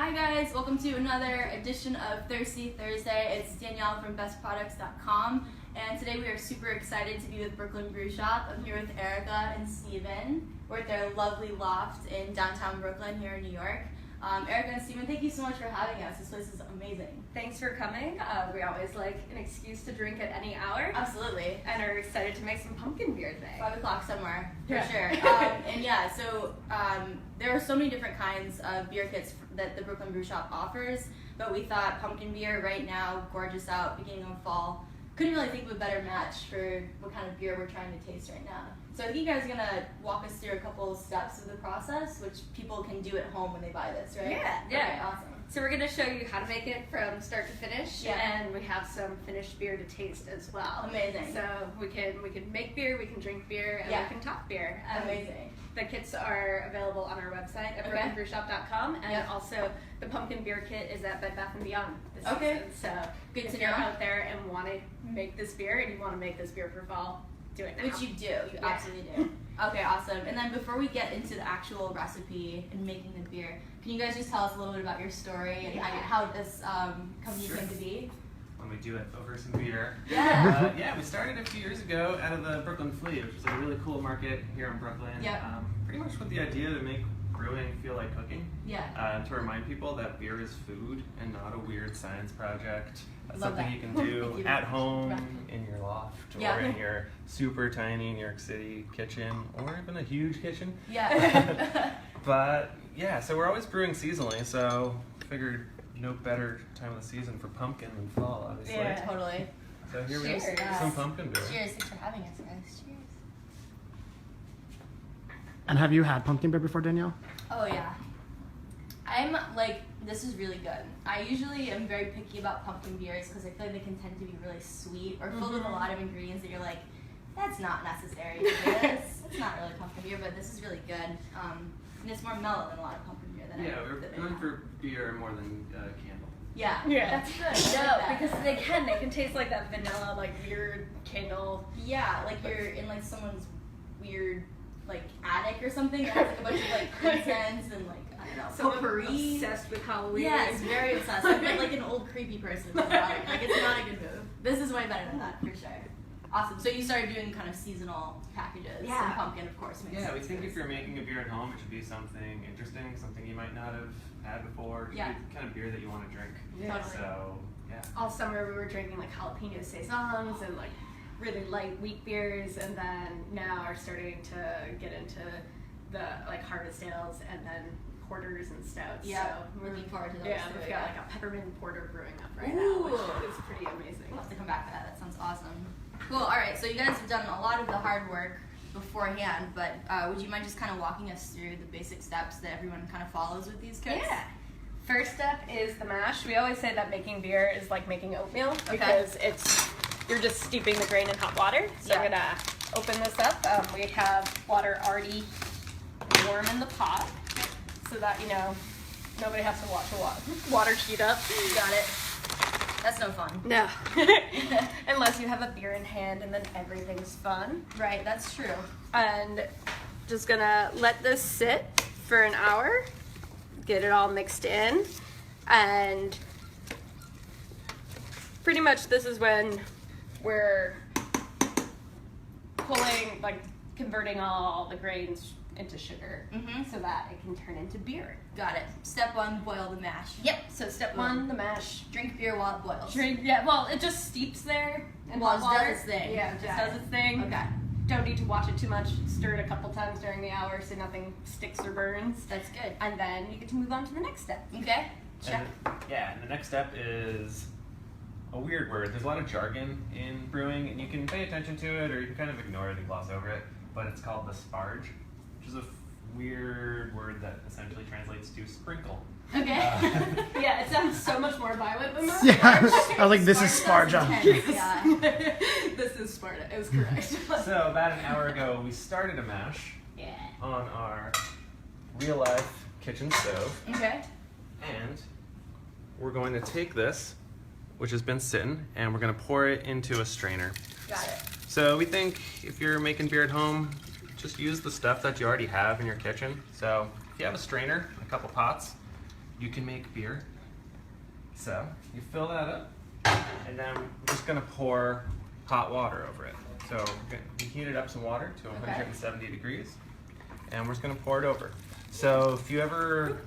Hi guys, welcome to another edition of Thirsty Thursday. It's Danielle from BestProducts.com, and today we are super excited to be with Brooklyn Brew Shop. I'm here with Erica and Steven. We're at their lovely loft in downtown Brooklyn here in New York. Erica and Steven, thank you so much for having us. This place is amazing. Thanks for coming. We always like an excuse to drink at any hour. Absolutely. And are excited to make some pumpkin beer today. 5 o'clock somewhere, for Yeah. sure. So there are so many different kinds of beer kits that the Brooklyn Brew Shop offers, but we thought pumpkin beer right now, gorgeous out, beginning of fall, couldn't really think of a better match for what kind of beer we're trying to taste right now. So I think you guys are going to walk us through a couple steps of the process, which people can do at home when they buy this, right? Yeah. Okay, awesome. So we're going to show you how to make it from start to finish, Yeah. and we have some finished beer to taste as well. Amazing. So we can make beer, we can drink beer, and Yeah. we can top beer. Amazing. The kits are available on our website at Okay. BrooklynBrewShop.com, and Yep. also the pumpkin beer kit is at Bed Bath & Beyond this Okay. season. So Good if to you're know. out there and want to make this beer, and you want to make this beer for fall, do it now. Which you do, you Yeah. absolutely do. Okay, awesome. And then before we get into the actual recipe and making the beer, can you guys just tell us a little bit about your story and how this company Sure. came to be? When we do it over some beer. Yeah. We started a few years ago out of the Brooklyn Flea, which is a really cool market here in Brooklyn. Yep. Pretty much with the idea to make brewing feel like cooking. Yeah. And to remind people that beer is food and not a weird science project. That's Love something that. you can Thank do you. at home, Right. in your loft, or Yeah. in your super tiny New York City kitchen, or even a huge kitchen. Yeah. But yeah, so we're always brewing seasonally, so figured no better time of the season for pumpkin than fall, obviously. Yeah. Totally. So here we Cheers. have some pumpkin beer. Cheers. Thanks for having us, guys. Cheers. And have you had pumpkin beer before, Danielle? Oh, yeah. I'm like, this is really good. I usually am very picky about pumpkin beers because I feel like they can tend to be really sweet or filled with a lot of ingredients that you're like, that's not necessary for this. It's not really pumpkin beer, but this is really good. And it's more mellow than a lot of pumpkin beer that Yeah, we're that going have. for beer more than candle. Yeah, Yeah. that's good. I No, like that. because they can taste like that vanilla, like weird candle. Yeah, like you're in like someone's weird like attic or something that has like a bunch of like incense and like I don't know Someone potpourri. obsessed with Halloween. Yes, very obsessed. Like an old creepy person. Like it's not a good move. This is way better than that for sure. Awesome. So you started doing kind of seasonal packages. Yeah. And pumpkin, of course. Makes Yeah, we sense. think if you're making a beer at home, it should be something interesting, something you might not have had before. It should Yeah. be the kind of beer that you want to drink. Yeah. Totally. So, yeah. All summer we were drinking like jalapeno saisons and like really light wheat beers, and then now are starting to get into the like harvest ales and then porters and stouts. Yeah, So we're looking forward to those. yeah, too, we've got like a peppermint porter brewing up right Ooh. now, which is pretty amazing. We'll have to come back to that. That sounds awesome. Cool. All right. So you guys have done a lot of the hard work beforehand, but would you mind just kind of walking us through the basic steps that everyone kind of follows with these kits? Yeah. First step is the mash. We always say that making beer is like making oatmeal Okay. because you're just steeping the grain in hot water. So Yeah. I'm gonna open this up. We have water already warm in the pot, so that nobody has to watch the water heat up. Got it. That's no fun. No, unless you have a beer in hand, and then everything's fun. Right. That's true. And just gonna let this sit for an hour, get it all mixed in, and pretty much this is when we're converting all the grains into sugar Mhm. so that it can turn into beer. Got it. Step 1: boil the mash. Yep, so step one, the mash. Drink beer while it boils. Well, it just steeps there in Well, hot it does water. its thing. Yeah, it just Got does it. its thing. Okay. Don't need to watch it too much. Stir it a couple times during the hour so nothing sticks or burns. That's good. And then you get to move on to the next step. Okay. Check. And the next step is a weird word. There's a lot of jargon in brewing, and you can pay attention to it, or you can kind of ignore it and gloss over it, but it's called the sparge, which is a weird word that essentially translates to sprinkle. Okay. Yeah, it sounds so much more violent than that. Yeah, I was like, this is Sparta Sparja. sounds intense, Yeah. This is Sparta. It was correct. So about an hour ago, we started a mash Yeah. on our real-life kitchen stove, Okay. and we're going to take this, which has been sitting, and we're going to pour it into a strainer. Got it. So we think if you're making beer at home, just use the stuff that you already have in your kitchen. So if you have a strainer, a couple pots, you can make beer. So you fill that up, and then we're just gonna pour hot water over it. So we heated up some water to 170 degrees, and we're just gonna pour it over. So if you ever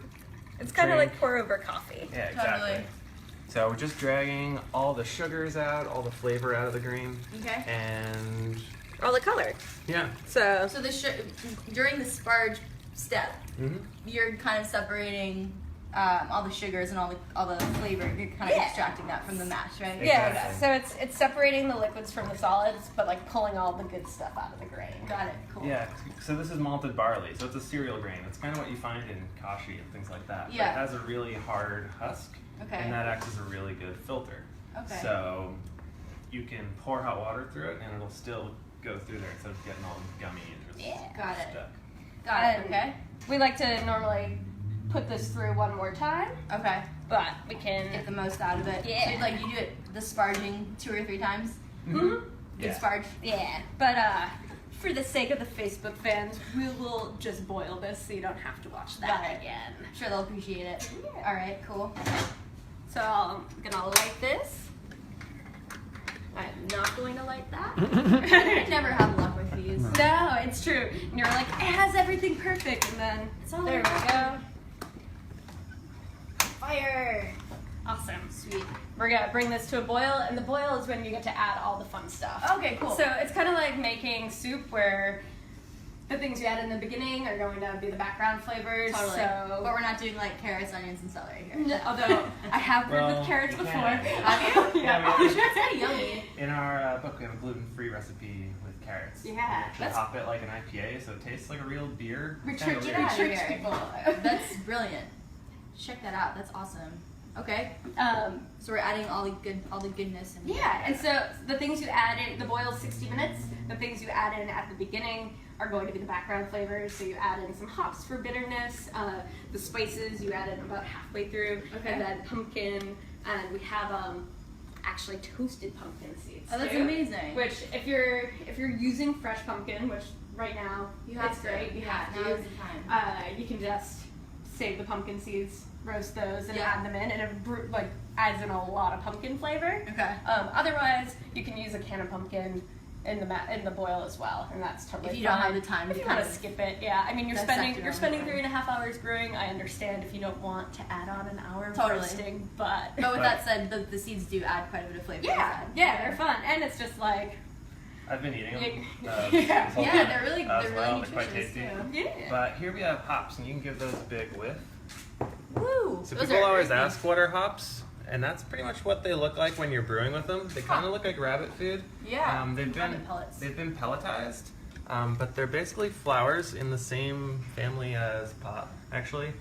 It's kind of like pour over coffee. yeah, exactly. Totally. So we're just dragging all the sugars out, all the flavor out of the grain, Okay. and All the color. yeah. So So during the sparge step, Mm-hmm. you're kind of separating all the sugars and all the flavor. You're kind of Yeah. extracting that from the mash, right? Exactly. so it's separating the liquids from the solids, but like pulling all the good stuff out of the grain. Got it. Cool. Yeah, so this is malted barley, so it's a cereal grain. It's kind of what you find in kashi and things like that. Yeah. But it has a really hard husk, Okay. and that acts as a really good filter. Okay. So you can pour hot water through it, and it'll still go through there instead of getting all gummy and just Yeah. Got it. stuck. Got it. Okay. We like to normally put this through one more time, Okay. but we can. Get the most out of it. Yeah. So like you do it the sparging 2 or 3 times. Mhm. Good Yeah. sparge. Yeah, but for the sake of the Facebook fans, we will just boil this so you don't have to watch Got that it. again. I'm sure they'll appreciate it. Yeah. All right. Cool. So I'm gonna light this. I'm not going to light that. I never have luck with these. No, it's true. And you're like, it has everything perfect, and then It's all there we about- go. Fire! Awesome. Sweet. We're gonna bring this to a boil, and the boil is when you get to add all the fun stuff. Okay. Cool. So it's kind of like making soup where the things you add in the beginning are going to be the background flavors. Totally. So, But we're not doing like carrots, onions, and celery here. No, although I have brewed Well, with carrots you before. can. Have you? Yeah. Yeah, we- It's kind of yummy. In our book, we have a gluten-free recipe with carrots. Yeah, We actually that's- hop it like an IPA, so it tastes like a real beer. It's Retreat, kinda get weird. out of retreat here. people. That's brilliant. Check that out. That's awesome. Okay. So we're adding all the goodness and Yeah, and so the things you add in, the boil is 60 minutes. The things you add in at the beginning are going to be the background flavors. So you add in some hops for bitterness. The spices you add in about halfway through. Okay. And then pumpkin, and we have actually toasted pumpkin seeds. Oh, that's too, amazing. Which if you're using fresh pumpkin, which right now You have it's to. great, you Yeah, have now to. is the time. You can just save the pumpkin seeds, roast those, and Yeah. add them in, and it adds in a lot of pumpkin flavor. Okay. Otherwise, you can use a can of pumpkin in the boil as well, and that's totally If you don't fine. have the time If to you kind want to of skip it, yeah. I mean, you're dissect spending your you're own spending flavor. 3.5 hours brewing. I understand if you don't want to add on an hour of Totally. roasting, but But with that said, the seeds do add quite a bit of flavor. yeah, they're fun, and it's just like I've been eating them. Yeah. this whole Yeah, time they're really as they're well. really They're quite nutritious tasty. too. yeah. But here we have hops, and you can give those a big whiff. Woo! So Those people are always earthy. ask what are hops, and that's pretty much what they look like when you're brewing with them. They kind of look like rabbit food. Yeah. They've Rabbit been pellets. they've been pelletized, but they're basically flowers in the same family as pot, actually.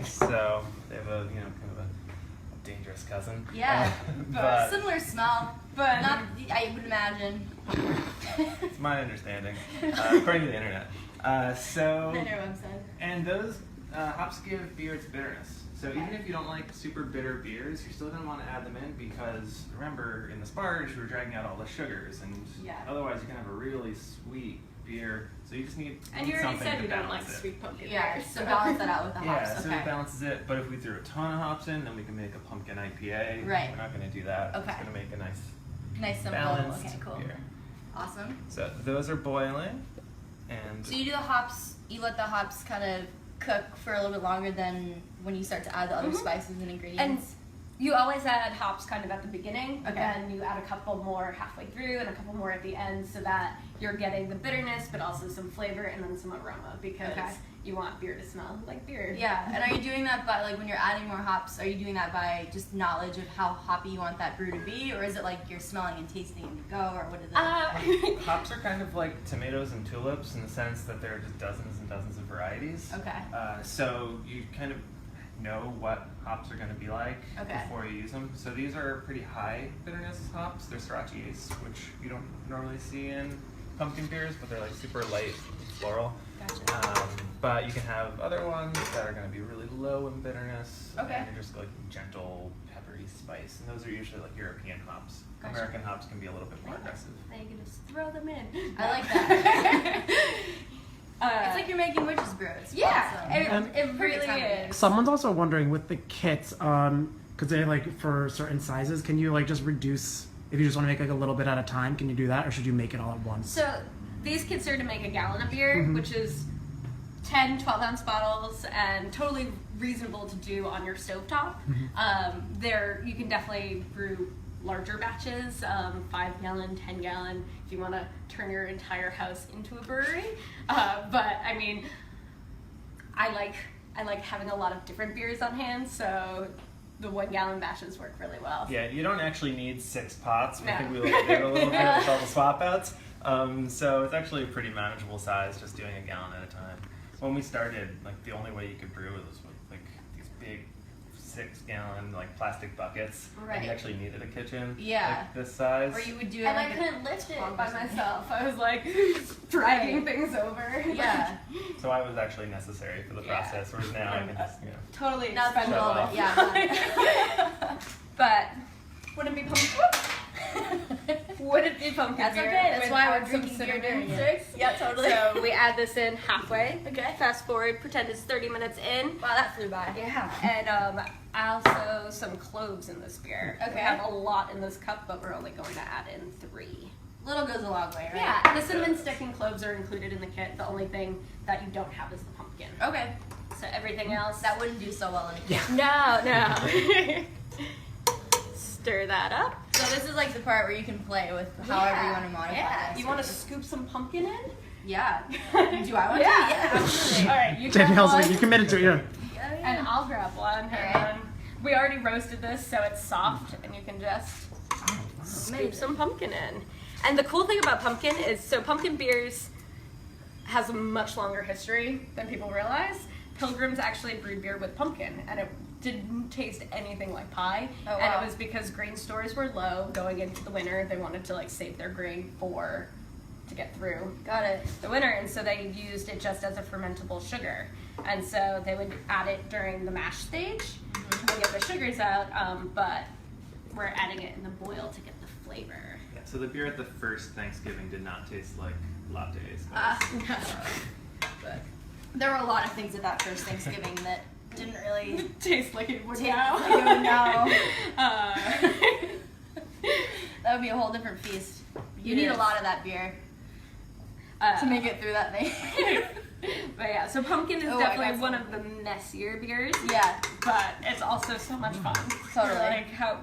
So they have a kind of a dangerous cousin. Yeah. but Similar smell, But not I would imagine. it's my understanding, according to the internet. So I know what I'm saying. and those hops give beer its bitterness. So even if you don't like super bitter beers, you're still going to want to add them in because remember, in the sparge, we're dragging out all the sugars, and Yeah. otherwise you're going to have a really sweet beer. So you just need and you already something said to you don't like balance it. sweet pumpkin. Yeah, beers, so balance that out with the Yeah, hops. so Okay. it balances it. But if we threw a ton of hops in, then we can make a pumpkin IPA. Right. We're not going to do that. Okay. It's going to make a nice Nice simple. balanced Okay, cool. beer. Awesome. So those are boiling, and So you do the hops. You let the hops kind of cook for a little bit longer than when you start to add the other Mhm. spices and ingredients. You always add hops kind of at the beginning, Okay. then you add a couple more halfway through and a couple more at the end so that you're getting the bitterness but also some flavor and then some aroma because Okay. you want beer to smell like beer. Yeah, and are you doing that by like when you're adding more hops? Are you doing that by just knowledge of how hoppy you want that brew to be, or is it like you're smelling and tasting and you go, or what is it? hops are kind of like tomatoes and tulips in the sense that there are just dozens and dozens of varieties. Okay. So you kind of know what hops are going to be like Okay. before you use them. So these are pretty high bitterness hops. They're Sriracha Ace, which you don't normally see in pumpkin beers, but they're like super light floral. Gotcha. But you can have other ones that are going to be really low in bitterness. Okay. And they're just like gentle, peppery spice. And those are usually like European hops. Gotcha. American hops can be a little bit more aggressive. Now you can just throw them in. I like that. It's like you're making witch's brew. It's yeah, awesome. it really is. Someone's also wondering with the kits, because they like for certain sizes, can you like just reduce if you just want to make like a little bit at a time? Can you do that, or should you make it all at once? So these kits are to make a gallon of beer, which is 10, 12-ounce bottles, and totally reasonable to do on your stovetop. You can definitely brew larger batches, 5-gallon, 10-gallon, if you want to turn your entire house into a brewery. But I mean, I like having a lot of different beers on hand, so the 1-gallon batches work really well. Yeah, you don't actually need 6 pots. No. I think we looked at it a little bit with all the swap outs. So it's actually a pretty manageable size, just doing a gallon at a time. When we started, like the only way you could brew was with like these big 6-gallon like plastic buckets. Right. And you actually needed a kitchen like this size. Or you would do it And like I couldn't lift it tub or by something. myself. I was like dragging things over. Yeah. So I was actually necessary for the process, whereas now I can just, Totally Now spend a expendable. little bit. Yeah. But wouldn't be wouldn't be pumpkin That's beer. okay. That's why we're without some drinking beer cinnamon during it. sticks. Yeah, totally. So we add this in halfway. Okay. Fast forward, pretend it's 30 minutes in. Wow, that flew by. Yeah. And also some cloves in this beer. Okay. We have a lot in this cup, but we're only going to add in 3. Little goes a long way, right? Yeah, and the cinnamon stick and cloves are included in the kit. The only thing that you don't have is the pumpkin. Okay. So everything else. That wouldn't do so well in a can. No. Stir that up. So this is like the part where you can play with however you want to modify Yeah. this. You want to scoop some pumpkin in? Yeah. Do I want to? Yeah, absolutely. All right, you grab Danielle's one, like, you committed to it. Yeah. and I'll grab one. Alright. And we already roasted this, so it's soft, and you can just scoop some pumpkin in. And the cool thing about pumpkin is, so pumpkin beers has a much longer history than people realize. Pilgrims actually brewed beer with pumpkin, and it didn't taste anything like pie. Oh, And wow. it was because grain stores were low going into the winter. They wanted to like save their grain to get through Got it. the winter, and so they used it just as a fermentable sugar. And so they would add it during the mash stage and get the sugars out, but we're adding it in the boil to get the flavor. Yeah, so the beer at the first Thanksgiving did not taste like lattes. But there were a lot of things at that first Thanksgiving that didn't really Tastes like it would taste now. like it would now. Uh, That would be a whole different feast. You It need is. a lot of that beer to make it through that thing. But yeah, so pumpkin is Oh, I got definitely some. one of the messier beers, Yeah, but it's also so much fun. Totally. Like, how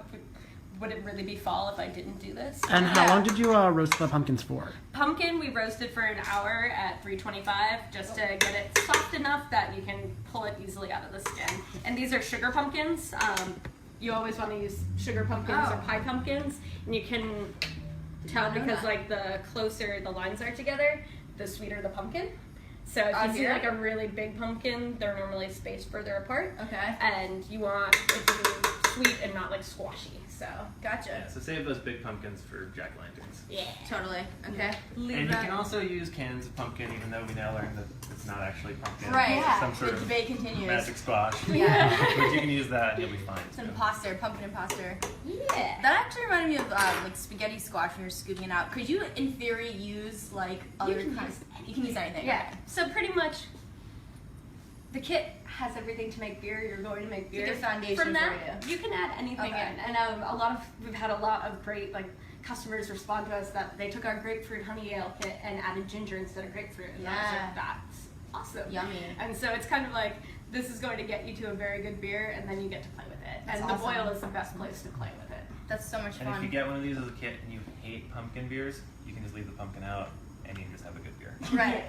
would it really be fall if I didn't do this? And how Yeah. long did you roast the pumpkins for? Pumpkin we roasted for an hour at 325 just to get it soft enough that you can pull it easily out of the skin. And these are sugar pumpkins. You always want to use sugar pumpkins or Oh. pie pumpkins, and you can tell know because that. like the closer the lines are together, the sweeter the pumpkin. So if On you see here? like a really big pumpkin, they're normally spaced further apart. okay. And you want it to be sweet and not like squashy. So Gotcha. Yeah, so save those big pumpkins for jack-o'-lanterns. yeah. Totally. Okay. Leave And you that. can also use cans of pumpkin, even though we now learned that it's not actually pumpkin. Right. It's some sort The of debate continues. magic squash. Yeah. But you can use that and you'll be fine. It's imposter, pumpkin imposter. Yeah. That actually reminded me of like spaghetti squash when you're scooping it out. Could you, in theory, use like other can kinds? use You can use anything. Yeah. So pretty much, the kit has everything to make beer. You're going to make beer. It's a foundation From that, for you can add anything Okay. in. And we've had a lot of great like customers respond to us that they took our grapefruit honey ale kit and added ginger instead of grapefruit. And I was Yeah. like, that's awesome. Yummy. And so it's kind of like this is going to get you to a very good beer, and then you get to play with it. That's and awesome. the boil is the best place to play with it. That's so much And if you fun. get one of these as a kit and you hate pumpkin beers, you can just leave the pumpkin out and you can just have a good beer. Right.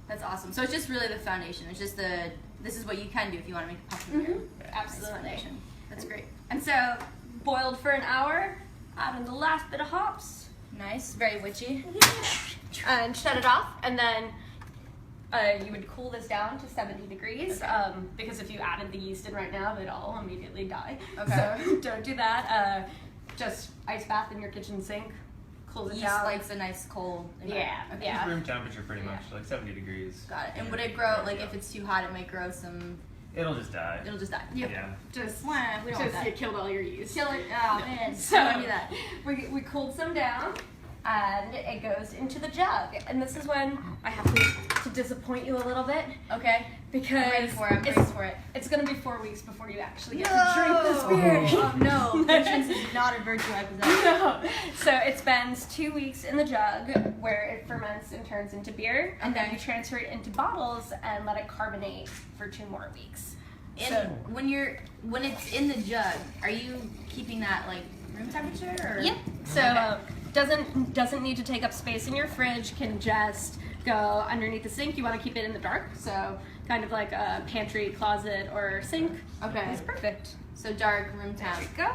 That's awesome. So it's just really the foundation. It's just this is what you can do if you want to make a pumpkin beer. Nice Absolutely. foundation. That's great. And so, boiled for an hour, add in the last bit of hops, Nice. Very witchy. and shut it off. And then you would cool this down to 70 degrees because if you added the yeast in right now, they'd all immediately die. Okay. So don't do that. Just ice bath in your kitchen sink, cools it Yeast down. likes a nice cold environment. Yeah, Okay. yeah. It's room temperature pretty much, like 70 degrees. Got it. And would it grow, like if it's too hot, it might grow some, It'll just die. it'll just die. Yeah. Just, Wah, we don't want just that. you killed all your yeast. Kill it. Oh man. So I don't do that. we cooled some down, and it goes into the jug. And this is when I have to disappoint you a little bit. Okay. Because I'm ready for it. I'm ready for it. It's going to be 4 weeks before you actually get to drink this beer. Oh no, patience is not a virtue I possess. No. So it spends 2 weeks in the jug where it ferments and turns into beer, and then you transfer it into bottles and let it carbonate for 2 more weeks. And So, when it's in the jug, are you keeping that like room temperature or? yep. So doesn't need to take up space in your fridge. Can just go underneath the sink. You want to keep it in the dark, so kind of like a pantry, closet, or sink. Okay. It's perfect. So dark room There temp. you go.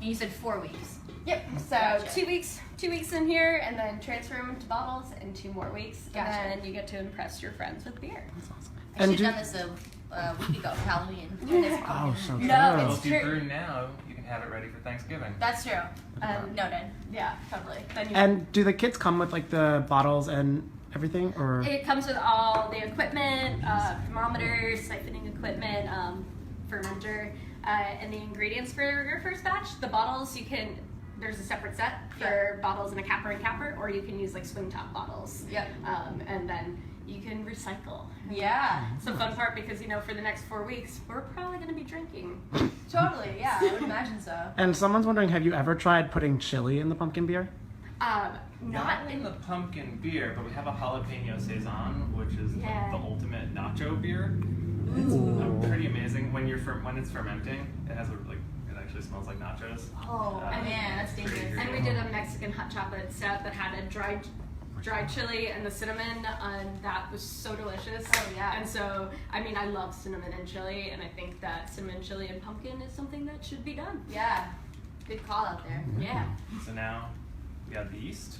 And you said 4 weeks. Yep. So Gotcha. 2 weeks. 2 weeks in here, and then transfer them to bottles in 2 more weeks, Gotcha. and then you get to impress your friends with beer. That's awesome. I And should do- have done this a week ago for Halloween. Oh, so No, good. Well, it's if you true. brew now, you can have it ready for Thanksgiving. That's true. Noted. Yeah, totally. Then you And do the kits come with like the bottles and everything, or? It comes with all the equipment, thermometers, siphoning equipment, fermenter, and the ingredients for your first batch. The bottles there's a separate set for bottles in a capper and capper, or you can use like swing top bottles. Yep. And then you can recycle. Yeah. It's the fun part because, for the next 4 weeks, we're probably going to be drinking. Totally. Yeah, I would imagine so. And someone's wondering, have you ever tried putting chili in the pumpkin beer? Not in the pumpkin beer, but we have a jalapeno saison, which is Yeah. the ultimate nacho beer. It's pretty amazing when it's fermenting. It has it actually smells like nachos. Oh man, that's pretty dangerous. And we did a Mexican hot chocolate stout that had a dried chili and the cinnamon, and that was so delicious. Oh, yeah. And so, I love cinnamon and chili, and I think that cinnamon, chili, and pumpkin is something that should be done. Yeah. Good call out there. Yeah. So now we got the yeast.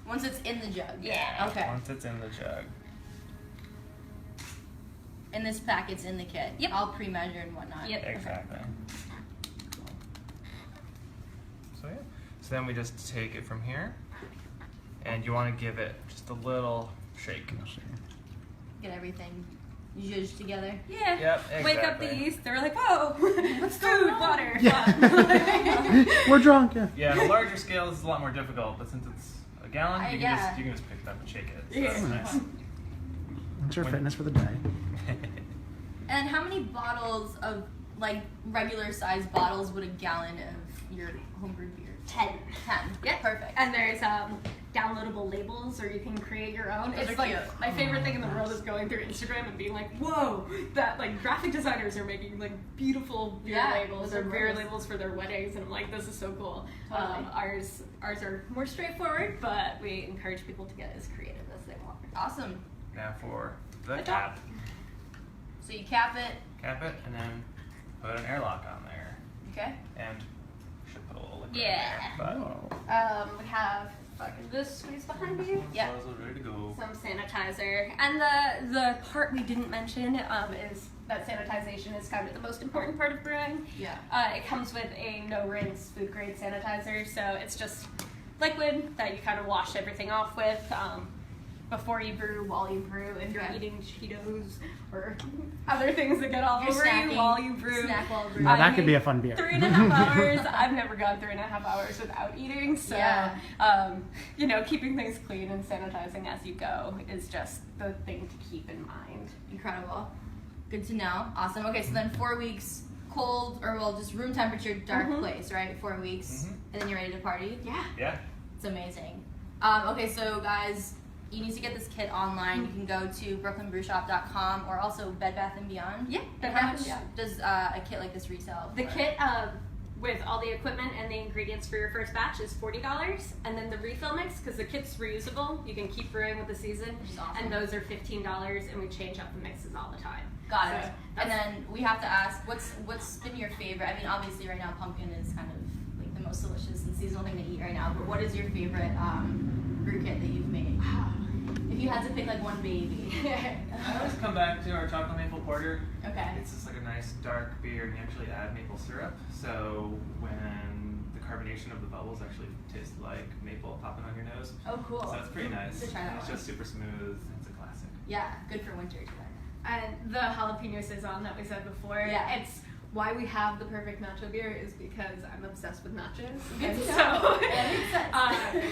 Once it's in the jug. Yeah. Okay. Once it's in the jug. And this packet's in the kit. Yep. All pre-measured and whatnot. Yep. Exactly. So yeah. So then we just take it from here, and you want to give it just a little shake. Get everything zhuzhed together. Yeah. Yep, Wake up the exactly. yeast. They're like, oh, what's food, water. We're drunk, yeah. Yeah, on a larger scale, this is a lot more difficult, but since it's a gallon, you yeah. can just pick it up and shake it. So Yeah. that's nice. It's your fitness for the day. And how many bottles of regular size bottles would a gallon of your homebrewed beer? 10. 10. Yeah, Perfect. And there's downloadable labels, or you can create your own. Those It's are like cute. my favorite thing in the world is going through Instagram and being like, whoa, that graphic designers are making beautiful beer Yeah, labels those or are beer gorgeous. labels for their weddings, and I'm like, this is so cool. Totally. Ours are more straightforward, but we encourage people to get as creative as they want. Awesome. Now for the The cap. top. So you cap it. Cap it, and then put an airlock on there. Okay. And should put a little liquid Yeah. in there. Oh. We have this squeeze behind you. Yeah. Bottles are ready to go. Some sanitizer, and the part we didn't mention is that sanitization is kind of the most important part of brewing. Yeah. It comes with a no rinse food grade sanitizer, so it's just liquid that you kind of wash everything off with before you brew, while you brew, if you're Okay. eating Cheetos or other things that get all You're over snacking. you while you brew. Snack while brewing. Now that could be a fun beer. 3.5 hours. I've never gone 3.5 hours without eating. So, Yeah. keeping things clean and sanitizing as you go is just the thing to keep in mind. Incredible. Good to know. Awesome. Okay, so then 4 weeks cold, just room temperature, dark Mhm. place, right? 4 weeks, Mhm. and then you're ready to party. Yeah. Yeah. It's amazing. Okay, so guys, you need to get this kit online. You can go to BrooklynBrewShop.com or also Bed Bath & Beyond. Yeah, And Bed how Bath much & Beyond. does a kit like this retail? The for? kit with all the equipment and the ingredients for your first batch is $40, and then the refill mix, because the kit's reusable, you can keep brewing with the season, Which is awesome. and those are $15, and we change up the mixes all the time. Got So it. And then we have to ask, what's been your favorite? I mean, obviously right now pumpkin is kind of the most delicious and seasonal thing to eat right now. But what is your favorite brew kit that you've made? If you had to pick one baby. I always come back to our chocolate maple porter. Okay. It's just a nice dark beer, and you actually add maple syrup. So when the carbonation of the bubbles actually taste like maple popping on your nose. Oh, cool. So it's pretty nice. Should try that It's one. just super smooth. It's a classic. Yeah, good for winter too. And the jalapeno saison that we said before, Yeah. it's why we have the perfect nacho beer is because I'm obsessed with nachos. Good And to so, know. Yeah, makes sense.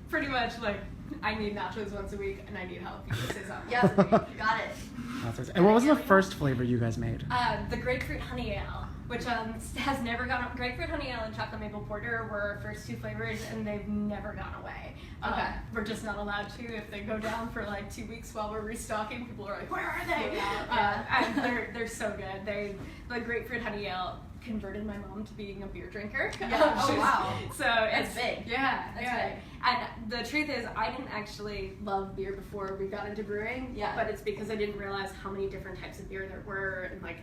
pretty much like I need nachos once a week and I need jalapeno saison Yeah, once a week. got it. And what was the first flavor you guys made? The grapefruit honey ale, which has never gone. Grapefruit honey ale and chocolate maple porter were our first two flavors, and they've never gone away. Okay. We're just not allowed to. If they go down for like 2 weeks while we're restocking, people are like, "Where are they?" And they're so good. The grapefruit honey ale converted my mom to being a beer drinker. Yeah. Oh, wow. So That's it's big. Yeah, That's yeah. big. And the truth is, I didn't actually love beer before we got into brewing. Yeah. But it's because I didn't realize how many different types of beer there were, and like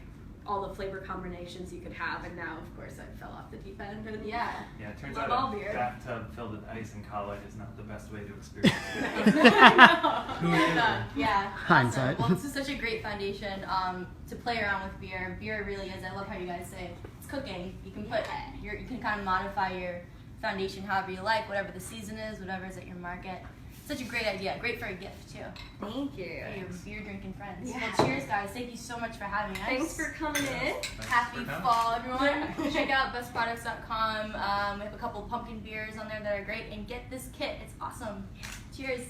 all the flavor combinations you could have. And now, of course, I fell off the deep end. And Yeah. Yeah, it turns Love out all a beer. bathtub filled with ice in college is not the best way to experience it. Who would ever? Yeah. Hindsight. Awesome. Well, this is such a great foundation to play around with beer. Beer really is. I love how you guys say it's cooking. You can put you can kind of modify your foundation however you like, whatever the season is, whatever's at your market. Such a great idea. Great for a gift too. Thank you. For your beer drinking friends. Yeah. Well, cheers, guys. Thank you so much for having us. Thanks for coming in. Happy for coming. fall, everyone. Check out BestProducts.com. We have a couple pumpkin beers on there that are great. And get this kit. It's awesome. Cheers.